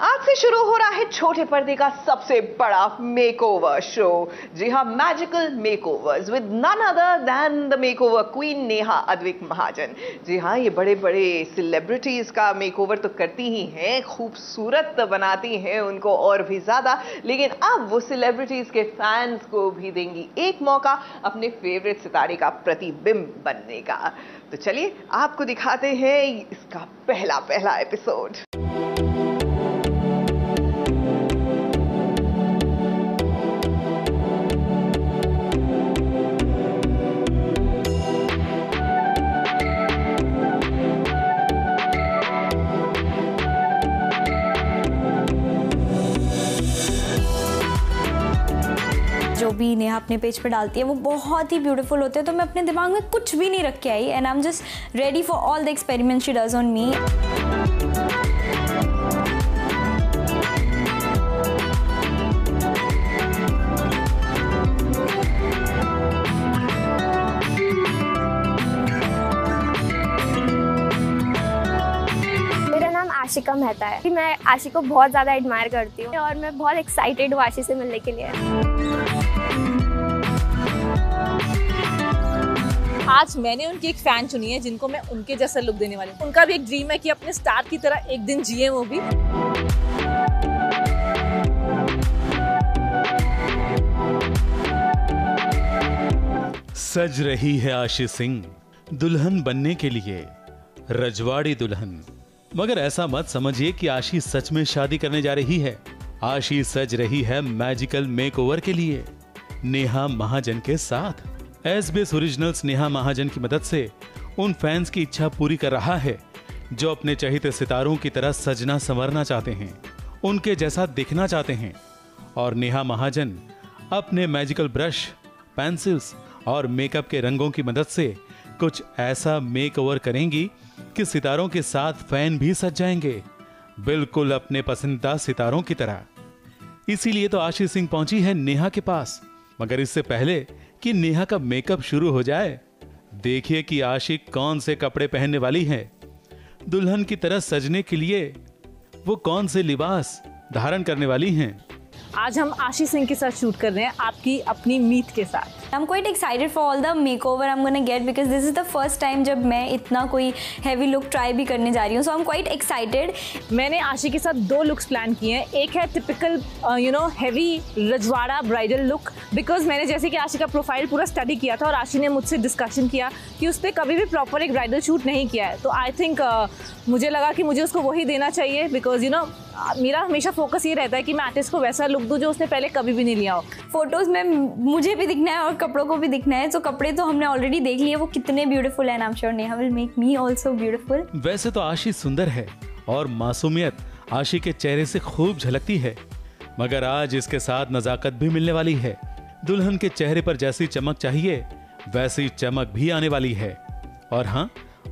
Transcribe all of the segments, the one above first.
आज से शुरू हो रहा है छोटे पर्दे का सबसे बड़ा मेकओवर शो। जी हाँ, magical makeovers with none other than the makeover queen Neha Advik Mahajan. जी हाँ, ये बड़े बड़े सेलिब्रिटीज का मेकओवर तो करती ही हैं, खूबसूरत बनाती हैं उनको और भी ज्यादा, लेकिन अब वो सेलिब्रिटीज के फैंस को भी देंगी एक मौका अपने फेवरेट सितारे का प्रतिबिंब बनने का। तो चलिए आपको दिखाते हैं इसका पहला एपिसोड। जो भी नेहा अपने पेज पे डालती है वो बहुत ही ब्यूटीफुल होते हैं, तो मैं अपने दिमाग में कुछ भी नहीं रख के आई and I am just ready for all the experiment she does on me. मेरा नाम आशिका मेहता है कि मैं आशी को बहुत ज़्यादा एडमायर करती हूँ और मैं बहुत एक्साइटेड हूँ आशी से मिलने के लिए। आज मैंने उनकी एक फैन चुनी है जिनको मैं उनके जैसा लुक देने वाली हूँ। उनका भी एक ड्रीम है कि अपने स्टार की तरह एक दिन जिए वो भी। सज रही है आशी सिंह दुल्हन बनने के लिए, रजवाड़ी दुल्हन। मगर ऐसा मत समझिए कि आशी सच में शादी करने जा रही है। आशी सज रही है मैजिकल मेकओवर के लिए नेहा महाजन के साथ। SBS ओरिजिनल्स नेहा महाजन की मदद से उन फैंस की इच्छा पूरी कर रहा है जो अपने चहेते सितारों की तरह सजना संवरना चाहते हैं, उनके जैसा दिखना चाहते हैं। और नेहा महाजन अपने मैजिकल ब्रश, पेंसिल्स और मेकअप के रंगों की मदद से कुछ ऐसा मेकओवर करेंगी कि सितारों के साथ फैन भी सज जाएंगे, बिल्कुल अपने पसंदीदा सितारों की तरह। इसीलिए तो आशी सिंह पहुंची है नेहा के पास। मगर इससे पहले कि नेहा का मेकअप शुरू हो जाए, देखिए कि आशी कौन से कपड़े पहनने वाली है। दुल्हन की तरह सजने के लिए वो कौन से लिबास धारण करने वाली हैं। आज हम आशी सिंह के साथ शूट कर रहे हैं, आपकी अपनी मीत के साथ। I'm quite excited for all the makeover I'm gonna get because this is the first time जब मैं इतना कोई heavy look try भी करने जा रही हूँ, so I'm quite excited। मैंने आशी के साथ 2 लुक्स प्लान किए हैं। एक है टिपिकल हेवी रजवाड़ा ब्राइडल लुक, बिकॉज मैंने जैसे कि आशी का प्रोफाइल पूरा स्टडी किया था और आशी ने मुझसे डिस्कशन किया कि उस पर कभी भी प्रॉपर एक ब्राइडल शूट नहीं किया है, तो आई थिंक मुझे लगा कि मुझे उसको वही देना चाहिए। बिकॉज मेरा हमेशा फोकस ये रहता है कि मैं आर्टिस्ट को वैसा लुक दूं जो उसने पहले कभी भी नहीं लिया हो। फोटोज में मुझे भी दिखना है और कपड़ों को भी दिखना है, तो कपड़े तो हमने ऑलरेडी देख लिए वो कितने ब्यूटीफुल हैं। I am sure Neha will make me also beautiful. वैसे तो आशी सुंदर है और मासूमियत आशी के चेहरे से खूब झलकती है, मगर आज इसके साथ नजाकत भी मिलने वाली है। दुल्हन के चेहरे पर जैसी चमक चाहिए वैसी चमक भी आने वाली है। और हाँ,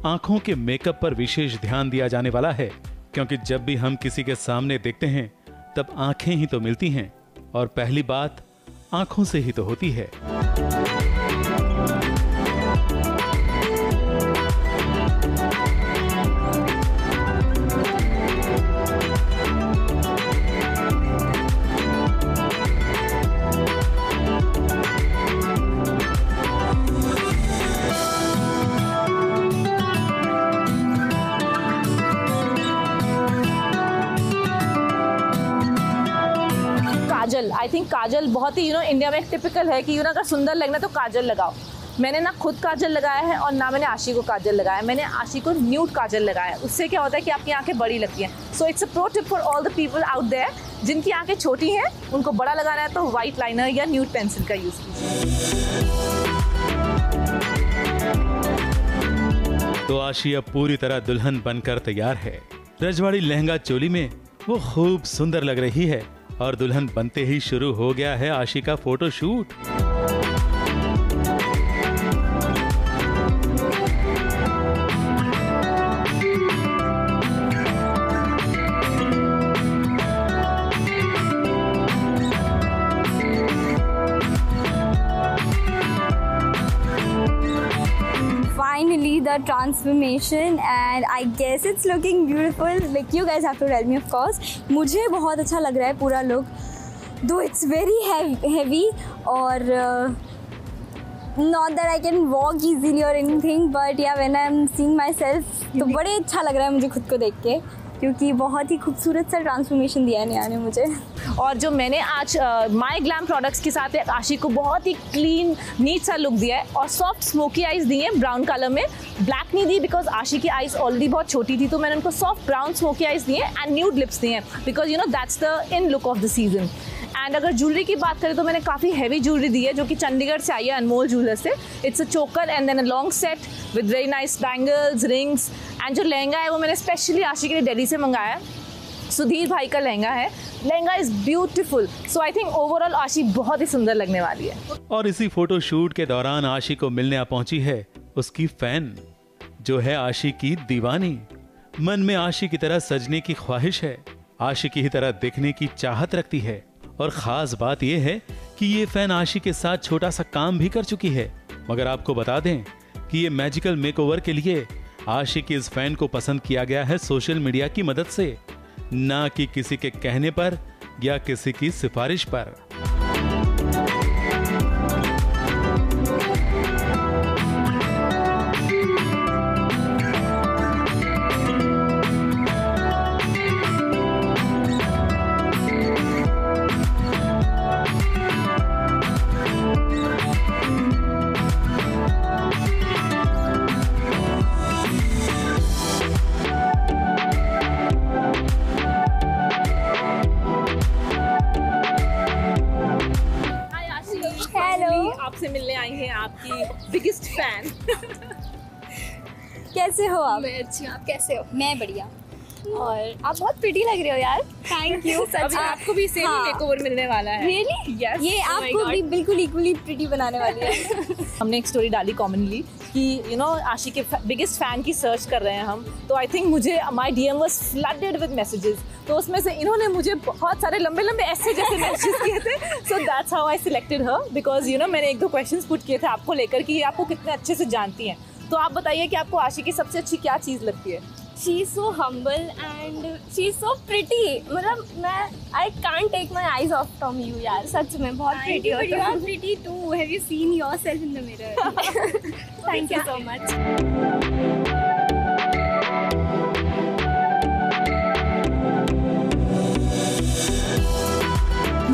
आंखों के मेकअप पर विशेष ध्यान दिया जाने वाला है, क्योंकि जब भी हम किसी के सामने देखते हैं तब आंखें ही तो मिलती हैं, और पहली बात आंखों से ही तो होती है। काजल, आई थिंक काजल बहुत ही इंडिया में एक टिपिकल है कि अगर सुंदर लगना तो काजल लगाओ। मैंने ना खुद काजल लगाया है और ना मैंने आशी को काजल लगाया है। मैंने आशी को न्यूड काजल लगाया है। उससे क्या होता है कि आपकी आंखें बड़ी लगती हैं। So it's a pro tip for all the people out there जिनकी आंखें छोटी हैं, उनको बड़ा लगाना है तो व्हाइट लाइनर या न्यूड पेंसिल का यूज कीजिए। तो आशी अब पूरी तरह दुल्हन बनकर तैयार है। रजवाड़ी लहंगा चोली में वो खूब सुंदर लग रही है और दुल्हन बनते ही शुरू हो गया है आशी का photoshoot. Finally the transformation and I guess it's looking beautiful. Like you guys have to tell me of course मुझे बहुत अच्छा लग रहा है पूरा लुक, दो इट्स वेरी हैवी और not that I can walk easily और एनीथिंग, बट या when I am seeing my self तो बड़े अच्छा लग रहा है मुझे खुद को देख के, क्योंकि बहुत ही खूबसूरत सा ट्रांसफॉर्मेशन दिया है नेहा ने मुझे। और जो मैंने आज माई ग्लैम प्रोडक्ट्स के साथ आशी को बहुत ही क्लीन नीट सा लुक दिया है और सॉफ्ट स्मोकी आईज दी है ब्राउन कलर में। ब्लैक नहीं दी बिकॉज आशी की आईज ऑलरेडी बहुत छोटी थी, तो मैंने उनको सॉफ्ट ब्राउन स्मोकी आईज दी है एंड न्यूड लिप्स दिए हैं because you know that's the in look of the season. And अगर ज्वेलरी की बात करें तो मैंने काफ़ी हैवी ज्वेलरी दी है जो कि चंडीगढ़ से आई है अनमोल ज्वेलर से। It's a choker and then a long set with very nice bangles, rings and जो लहंगा है वो मैंने स्पेशली आशी के लिए दिल्ली से मंगाया है। सुधीर भाई का लहंगा है, lehenga is beautiful, so I think overall आशी बहुत ही सुंदर लगने वाली है। और इसी फोटो शूट के दौरान आशी को मिलने आ पहुंची है उसकी फैन, जो है आशी की दीवानी। मन में आशी की तरह सजने की ख्वाहिश है, आशी की ही तरह दिखने की चाहत रखती है। और खास बात यह है कि ये फैन आशी के साथ छोटा सा काम भी कर चुकी है। मगर आपको बता दें कि ये मैजिकल मेकओवर के लिए आशी की इस फैन को पसंद किया गया है सोशल मीडिया की मदद से, ना कि किसी के कहने पर या किसी की सिफारिश पर। आपसे मिलने आई हैं आपकी बिगेस्ट फैन। कैसे हो आप? मैं अच्छी हूँ, आप कैसे हो? मैं बढ़िया। और आप बहुत प्रिटी लग रहे हो यार। Thank you. अभी आपको भी सेम मेकओवर मिलने वाला है। रियली? Yes. ये Oh my आपको God. भी बिल्कुल इक्वली प्रिटी बनाने वाली है। हमने एक स्टोरी डाली कॉमनली कि यू नो आशी के बिगेस्ट फैन की सर्च कर रहे हैं हम, तो आई थिंक मुझे my DM was flooded with messages, तो उसमें से इन्होंने मुझे बहुत सारे लंबे लंबे ऐसे जैसे मैसेजेस किए थे। So that's how I selected her, because you know मैंने एक दो क्वेश्चंस पुट किए थे आपको लेकर कि ये आपको कितने अच्छे से जानती हैं। तो आप बताइए कि आपको आशी की सबसे अच्छी क्या चीज़ लगती है? She is so humble and she is so pretty. मतलब I can't take my eyes off from you यार, सच में बहुत pretty हो। You are pretty too. Have you seen yourself in the mirror? Thank you so much.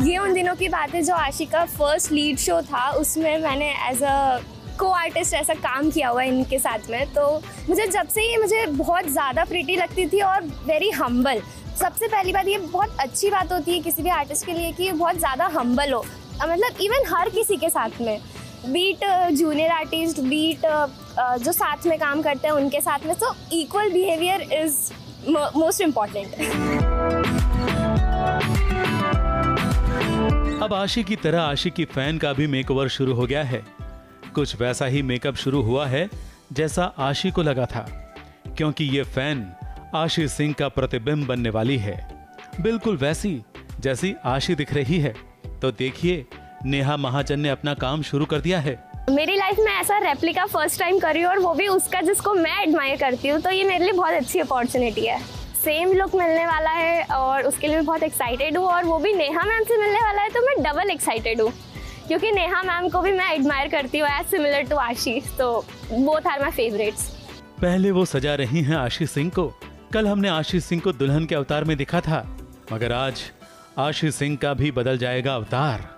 ये उन दिनों की बात है जो आशी का फर्स्ट लीड शो था, उसमें मैंने एज अ को आर्टिस्ट ऐसा काम किया हुआ है इनके साथ में। तो मुझे जब से ही मुझे बहुत ज़्यादा प्रिटी लगती थी और वेरी हम्बल। सबसे पहली बात, ये बहुत अच्छी बात होती है किसी भी आर्टिस्ट के लिए कि बहुत ज़्यादा हम्बल हो, मतलब इवन हर किसी के साथ में, बीट जूनियर आर्टिस्ट, बीट जो साथ में काम करते हैं उनके साथ में। So equal behaviour is most important. अब आशी की तरह आशी की फैन का भी मेकओवर शुरू हो गया है। कुछ वैसा ही मेकअप शुरू हुआ है जैसा आशी को लगा था, क्योंकि ये फैन आशी सिंह का प्रतिबिंब बनने वाली है, बिल्कुल वैसी जैसी आशी दिख रही है। तो देखिए, नेहा महाजन ने अपना काम शुरू कर दिया है। मेरी लाइफ में ऐसा रेप्लिका फर्स्ट टाइम कर रही हूँ और वो भी उसका जिसको मैं एडमायर करती हूँ, तो ये मेरे लिए बहुत अच्छी अपॉर्चुनिटी है। सेम लुक मिलने वाला है और उसके लिए मैं बहुत एक्साइटेड हूँ, और वो भी नेहा मैम से मिलने वाला है, तो मैं डबल एक्साइटेड हूँ क्योंकि नेहा मैम को भी मैं एडमायर करती हूँ एज सिमिलर टू आशी। तो बोथ आर माय फेवरेट्स। पहले वो सजा रही हैं आशी सिंह को। कल हमने आशी सिंह को दुल्हन के अवतार में देखा था, मगर आज आशी सिंह का भी बदल जाएगा अवतार।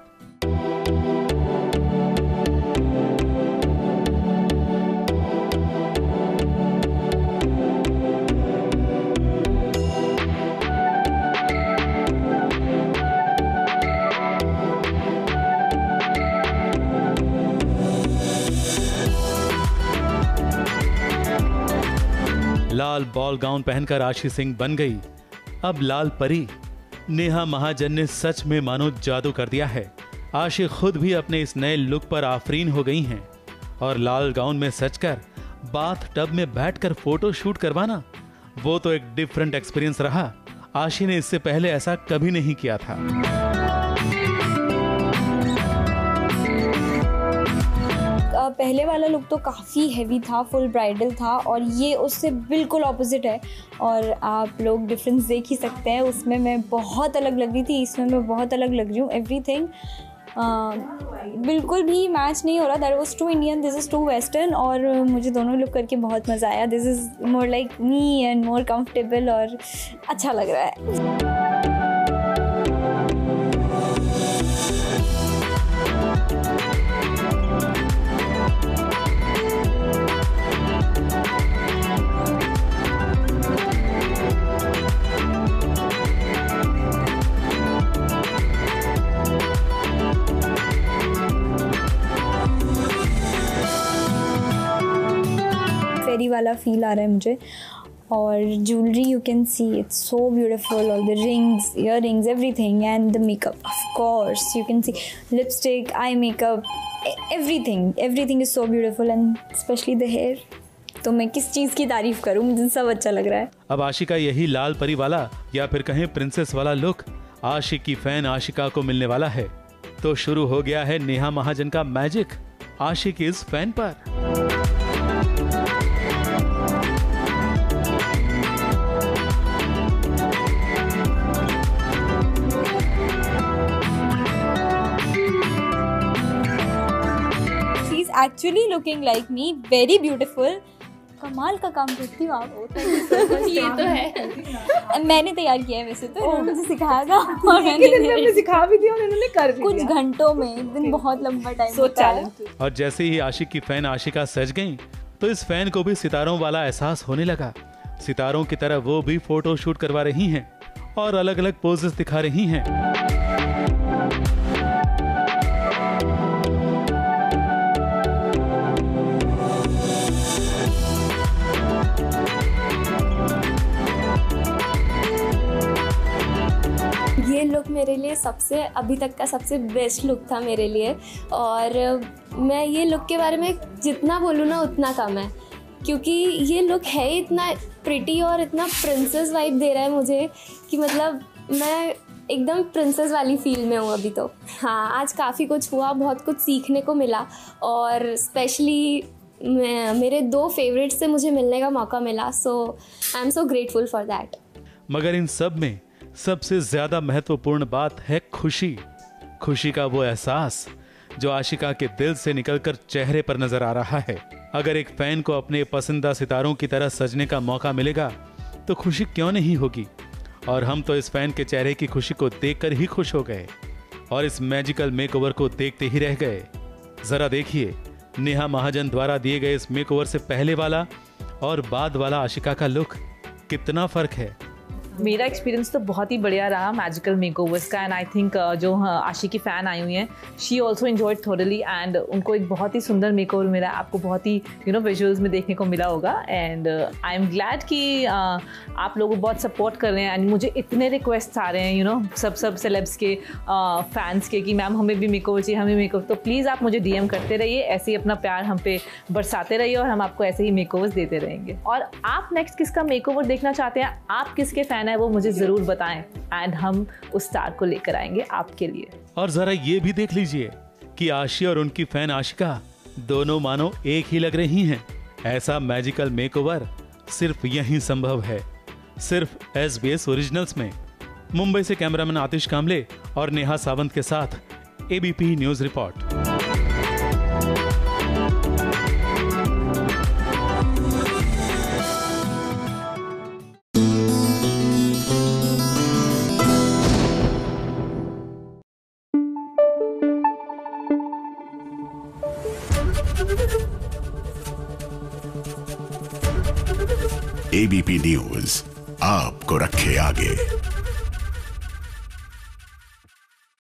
लाल बॉल गाउन पहनकर आशी सिंह बन गई अब लाल परी। नेहा महाजन ने सच में मानो जादू कर दिया है। आशी खुद भी अपने इस नए लुक पर आफरीन हो गई हैं, और लाल गाउन में सजकर बाथ टब में बैठकर फोटो शूट करवाना, वो तो एक डिफरेंट एक्सपीरियंस रहा। आशी ने इससे पहले ऐसा कभी नहीं किया था। पहले वाला लुक तो काफ़ी हैवी था, फुल ब्राइडल था, और ये उससे बिल्कुल ऑपोजिट है। और आप लोग डिफरेंस देख ही सकते हैं, उसमें मैं बहुत अलग लग रही थी, इसमें मैं बहुत अलग लग रही हूँ। एवरीथिंग बिल्कुल भी मैच नहीं हो रहा। That was too Indian, this is too western, और मुझे दोनों लुक करके बहुत मज़ा आया। This is more like me and more comfortable, और अच्छा लग रहा है। फेरी वाला फील आ रहा है मुझे। और jewellery you can see it's so beautiful, all the rings, earrings, everything, and the makeup of course you can see, lipstick, eye makeup, everything is so beautiful, and specially the hair. तो मैं किस चीज़ की तारीफ़ करूँ, मुझे सब अच्छा लग रहा है। अब आशिका यही लाल परी वाला या फिर कहें प्रिंसेस वाला लुक आशिक की फैन आशिका को मिलने वाला है। तो शुरू हो गया है नेहा महाजन का मैजिक आशिक इज फैन पर। Actually looking like me, very beautiful. कमाल का काम करती हूँ आप। ये तो है। मैंने तैयार किया है वैसे तो, इन्होंने मुझे सिखाया था और मैंने सिखा भी दिया और इन्होंने कर भी कुछ घंटों में, दिन बहुत लंबा टाइम होता है। और जैसे ही आशिक की फैन आशिका सज गई तो इस फैन को भी सितारों वाला एहसास होने लगा। सितारों की तरह वो भी फोटो शूट करवा रही हैं और अलग अलग पोजेस दिखा रही हैं। ये लुक मेरे लिए सबसे अभी तक का सबसे बेस्ट लुक था मेरे लिए, और मैं ये लुक के बारे में जितना बोलूँ ना उतना कम है, क्योंकि ये लुक है इतना प्रिटी और इतना प्रिंसेस वाइब दे रहा है मुझे कि मतलब मैं एकदम प्रिंसेस वाली फील में हूँ अभी तो। हाँ, आज काफ़ी कुछ हुआ, बहुत कुछ सीखने को मिला, और स्पेशली मेरे 2 फेवरेट्स से मुझे मिलने का मौका मिला। So I am so grateful for that. मगर इन सब में सबसे ज्यादा महत्वपूर्ण बात है खुशी। खुशी का वो एहसास जो आशिका के दिल से निकलकर चेहरे पर नजर आ रहा है। अगर एक फैन को अपने पसंदीदा सितारों की तरह सजने का मौका मिलेगा तो खुशी क्यों नहीं होगी। और हम तो इस फैन के चेहरे की खुशी को देखकर ही खुश हो गए और इस मैजिकल मेकओवर को देखते ही रह गए। जरा देखिए नेहा महाजन द्वारा दिए गए इस मेकओवर से पहले वाला और बाद वाला आशिका का लुक, कितना फर्क है। मेरा एक्सपीरियंस तो बहुत ही बढ़िया रहा मैजिकल मेकओवर्स का, एंड आई थिंक जो आशिक की फ़ैन आई हुई हैं she also enjoyed thoroughly, and उनको एक बहुत ही सुंदर मेकओवर मिला। आपको बहुत ही विजुअल्स में देखने को मिला होगा, एंड आई एम ग्लैड कि आप लोग बहुत सपोर्ट कर रहे हैं। एंड मुझे इतने रिक्वेस्ट आ रहे हैं सब सेलेब्स के फैंस के कि मैम हमें भी मेकओवर चाहिए, हमें मेकओवर। तो प्लीज़ आप मुझे DM करते रहिए, ऐसे ही अपना प्यार हम पे बरसाते रहिए और हम आपको ऐसे ही मेकओवर्स देते रहेंगे। और आप नेक्स्ट किसका मेकओवर देखना चाहते हैं, आप किसके फैन है वो मुझे जरूर बताएं, एंड हम उस स्टार को लेकर आएंगे आपके लिए। और जरा ये भी देख लीजिए कि आशी और उनकी फैन आशिका दोनों मानो एक ही लग रही हैं। ऐसा मैजिकल मेकओवर सिर्फ यहीं संभव है, सिर्फ SBS ओरिजिनल्स में। मुंबई से कैमरामैन आतिश कामले और नेहा सावंत के साथ ABP news report. ABP news आपको रखे आगे।